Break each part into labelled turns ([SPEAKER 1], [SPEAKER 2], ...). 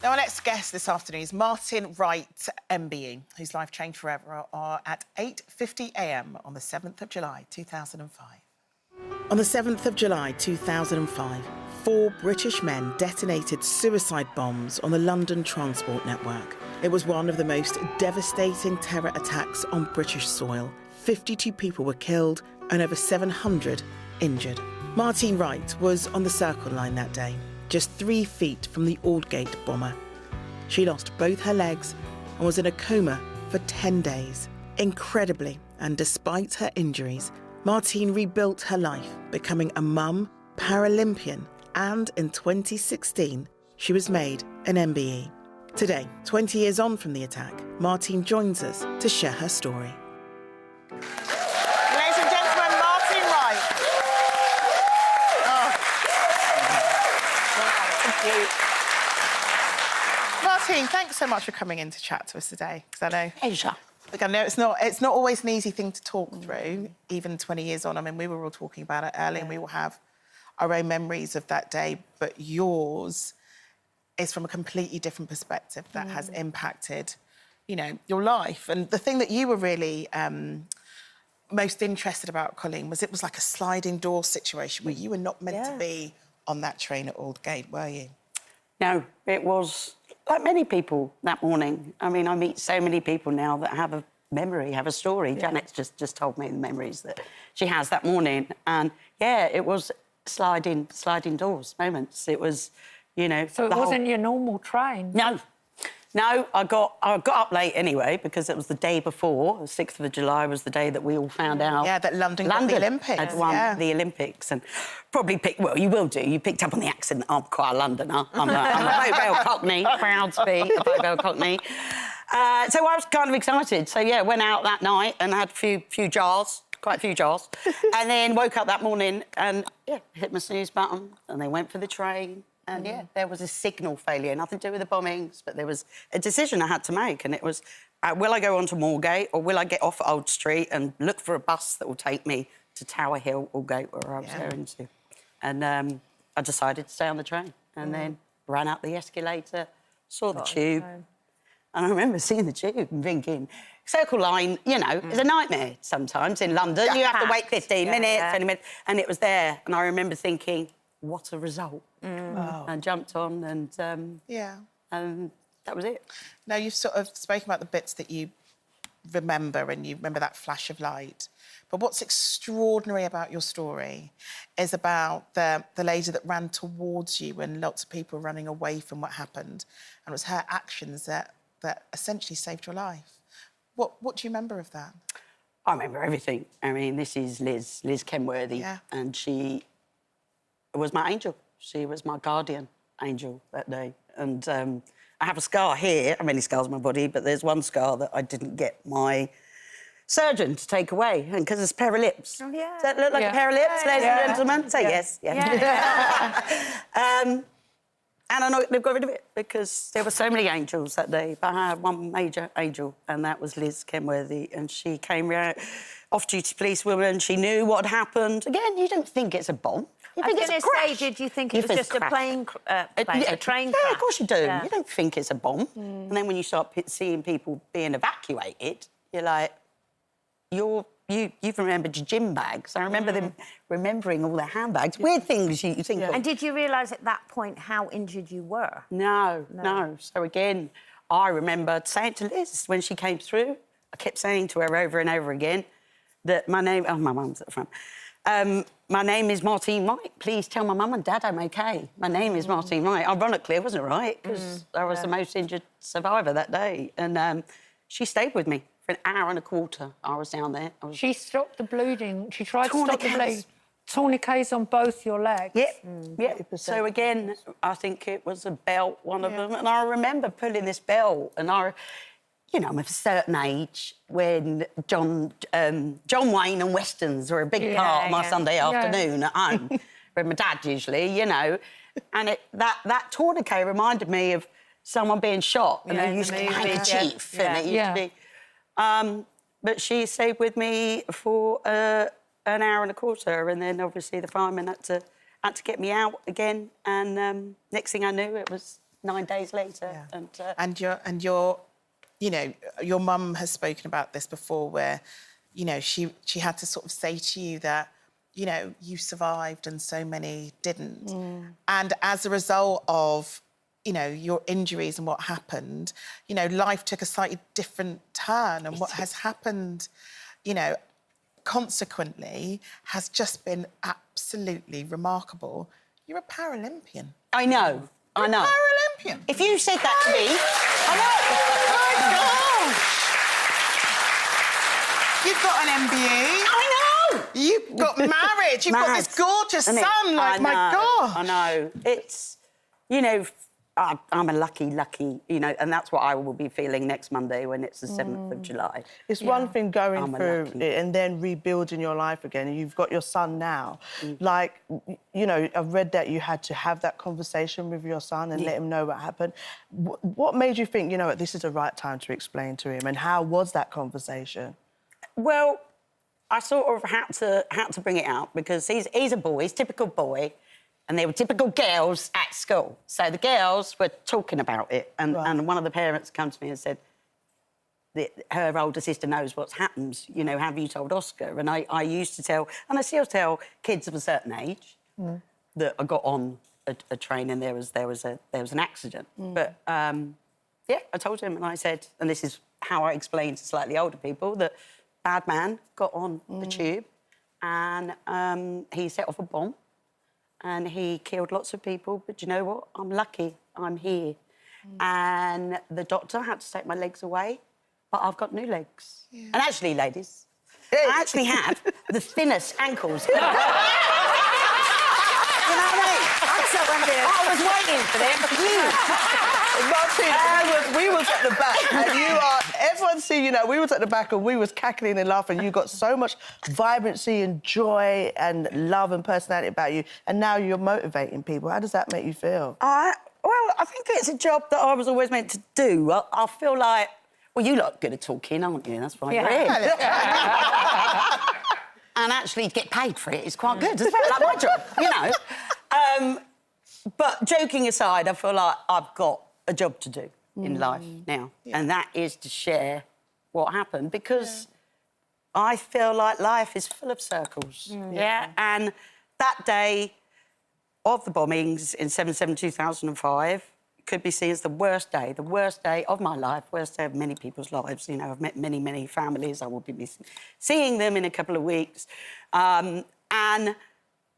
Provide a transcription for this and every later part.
[SPEAKER 1] Now, our next guest this afternoon is Martine Wright, MBE, whose life changed forever at 8:50 a.m. on the 7th of July, 2005. On the 7th of July, 2005, 4 British men detonated suicide bombs on the London transport network. It was one of the most devastating terror attacks on British soil. 52 people were killed and over 700 injured. Martine Wright was on the Circle Line that day, just 3 feet from the Aldgate bomber. She lost both her legs and was in a coma for 10 days. Incredibly, and despite her injuries, Martine rebuilt her life, becoming a mum, Paralympian, and in 2016, she was made an MBE. Today, 20 years on from the attack, Martine joins us to share her story. Ladies and gentlemen, Martine Wright. Oh. Thank you. Martine, thanks so much for coming in to chat to us today. Because I know,
[SPEAKER 2] Asia.
[SPEAKER 1] Look, I know it's not always an easy thing to talk through, even 20 years on. I mean, we were all talking about it earlier, and we all have our own memories of that day, but yours is from a completely different perspective that has impacted, you know, your life. And the thing that you were really most interested about, Colleen, was it was like a sliding door situation where you were not meant to be on that train at Aldgate, were you?
[SPEAKER 2] No, it was like many people that morning. I mean, I meet so many people now that have a memory, have a story. Yeah. Janet's just told me the memories that she has that morning. And, yeah, it was sliding doors moments. It was, you know...
[SPEAKER 3] So it wasn't your normal train?
[SPEAKER 2] No, I got up late anyway because it was the day before. The 6th of July was the day that we all found out.
[SPEAKER 1] Yeah, that London got the Olympics.
[SPEAKER 2] Had won the Olympics, and probably picked. Well, you will do. You picked up on the accent. I'm quite a Londoner. I'm a Bowbell Cockney, proud to be a Bowbell Cockney. So I was kind of excited. So yeah, went out that night and had a few jars. Quite a few jars. And then woke up that morning and, hit my snooze button and they went for the train. And, there was a signal failure, nothing to do with the bombings, but there was a decision I had to make, and it was, will I go on to Moorgate or will I get off at Old Street and look for a bus that will take me to Tower Hill, Aldgate, where I was going to? And I decided to stay on the train and then ran up the escalator, saw the tube, and I remember seeing the tube and thinking, Circle Line, you know, is a nightmare sometimes in London. You have to wait 15 minutes, 20 minutes, and it was there. And I remember thinking, what a result. And jumped on and... and that was it.
[SPEAKER 1] Now, you've sort of spoken about the bits that you remember and you remember that flash of light. But what's extraordinary about your story is about the lady that ran towards you and lots of people running away from what happened. And it was her actions that essentially saved your life. What do you remember of that?
[SPEAKER 2] I remember everything. I mean, this is Liz Kenworthy, and she was my angel. She was my guardian angel that day. And I have a scar here. I have many scars on my body, but there's one scar that I didn't get my surgeon to take away, and because it's a pair of lips. Oh, yeah. Does that look like a pair of lips, ladies and gentlemen? Say yes. And I know they've got rid of it because there were so many angels that day, but I had one major angel, and that was Liz Kenworthy, and she came out, off-duty policewoman. She knew what had happened. Again, you don't think it's a bomb. You think it's a crash.
[SPEAKER 3] Did you think it was just a plane, a train crash?
[SPEAKER 2] Yeah, of course you do. Yeah. You don't think it's a bomb. And then when you start seeing people being evacuated, you're like, you've remembered your gym bags. I remember them remembering all their handbags. Weird things you think of.
[SPEAKER 3] And did you realise at that point how injured you were?
[SPEAKER 2] No. So, again, I remember saying to Liz when she came through, I kept saying to her over and over again that my name... Oh, my mum's at the front. My name is Martine Wright. Please tell my mum and dad I'm OK. My name is Martine Wright. Ironically, I wasn't right, because I was the most injured survivor that day. And she stayed with me for an hour and a quarter. I was down there.
[SPEAKER 3] She stopped the bleeding. She tried to stop the bleeding. Tourniquets on both your legs.
[SPEAKER 2] Yep. So, again, I think it was a belt, one of them. And I remember pulling this belt, and you know, I'm of a certain age when John Wayne and Westerns were a big part of my Sunday afternoon at home, with my dad usually, you know. And that tourniquet reminded me of someone being shot, and they used to hang a chief, and it used to be... but she stayed with me for an hour and a quarter, and then obviously the firemen had to get me out again, and next thing I knew, it was 9 days later.
[SPEAKER 1] Yeah. And your, you know, your mum has spoken about this before, where, you know, she had to sort of say to you that, you know, you survived and so many didn't. And as a result of, you know, your injuries and what happened, you know, life took a slightly different turn, and what has happened, you know, consequently has just been absolutely remarkable. You're a Paralympian.
[SPEAKER 2] I know.
[SPEAKER 1] You're a Paralympian.
[SPEAKER 2] If you said that to me, I know.
[SPEAKER 1] You've got an MBE.
[SPEAKER 2] I know.
[SPEAKER 1] You've got marriage. You've got this gorgeous
[SPEAKER 2] Isn't it?
[SPEAKER 1] son. Like, my God.
[SPEAKER 2] I know. It's, you know, I'm a lucky, you know, and that's what I will be feeling next Monday when it's the 7th of July.
[SPEAKER 4] It's one thing going through it and then rebuilding your life again. And you've got your son now. Like, you know, I've read that you had to have that conversation with your son and let him know what happened. What made you think, you know what, this is the right time to explain to him? And how was that conversation?
[SPEAKER 2] Well, I sort of had to bring it out because he's a boy, he's a typical boy. And they were typical girls at school. So the girls were talking about it. And one of the parents came to me and said, her older sister knows what's happened. You know, have you told Oscar? And I used to tell, and I still tell kids of a certain age that I got on a train and there was an accident. But, yeah, I told him and I said, and this is how I explain to slightly older people, that bad man got on the tube and he set off a bomb. And he killed lots of people, but you know what? I'm lucky, I'm here. And the doctor had to take my legs away, but I've got new legs. And actually, ladies, I actually have the thinnest ankles. You know what I mean? I was waiting for them.
[SPEAKER 4] Martine, we was at the back, and everyone see, you know, we was at the back and we was cackling and laughing. You got so much vibrancy and joy and love and personality about you, and now you're motivating people. How does that make you feel?
[SPEAKER 2] Well, I think it's a job that I was always meant to do. I feel like, well, you lot good at talking, aren't you? That's why you're here. And actually get paid for it is quite good. It's like my job, you know. But joking aside, I feel like I've got a job to do in life now, and that is to share what happened, because I feel like life is full of circles. And that day of the bombings in 7/7/2005 could be seen as the worst day of my life, worst day of many people's lives. You know, I've met many families. I will be seeing them in a couple of weeks. But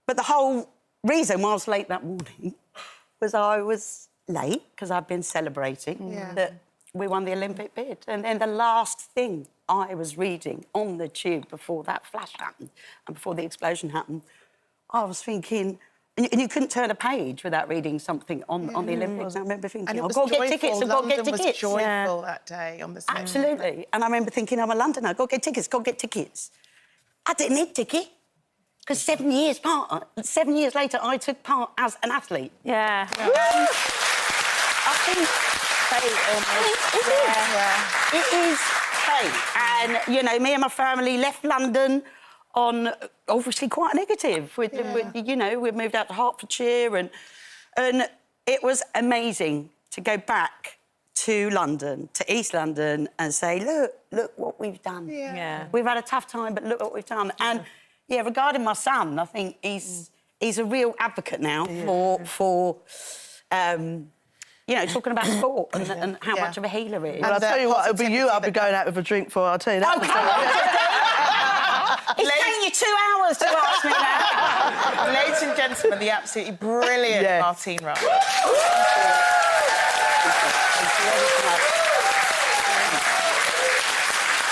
[SPEAKER 2] the whole reason why I was late that morning was I was late because I've been celebrating that we won the Olympic bid. And then the last thing I was reading on the tube before that flash happened and before the explosion happened, I was thinking, and you couldn't turn a page without reading something on the Olympics. I remember thinking, I've got to get tickets, I've got to get tickets.
[SPEAKER 1] London was joyful that day on the 7th.
[SPEAKER 2] Absolutely. And I remember thinking, I'm a Londoner, I've got to get tickets, I didn't need a ticket. Because 7 years later, I took part as an athlete.
[SPEAKER 3] Yeah.
[SPEAKER 2] I think it is fate. And, you know, me and my family left London on obviously quite negative. You know, we moved out to Hertfordshire and it was amazing to go back to London, to East London, and say, look what we've done. We've had a tough time, but look what we've done. And yeah, regarding my son, I think he's a real advocate now for you know, talking about sport and how much of a healer it is.
[SPEAKER 4] Well, I'll tell you what, it'll be you I'll be going out with a drink for, I'll tell you that.
[SPEAKER 2] Oh, come on! It's taking you 2 hours to ask me that.
[SPEAKER 1] Ladies and gentlemen, the absolutely brilliant Martine Wright.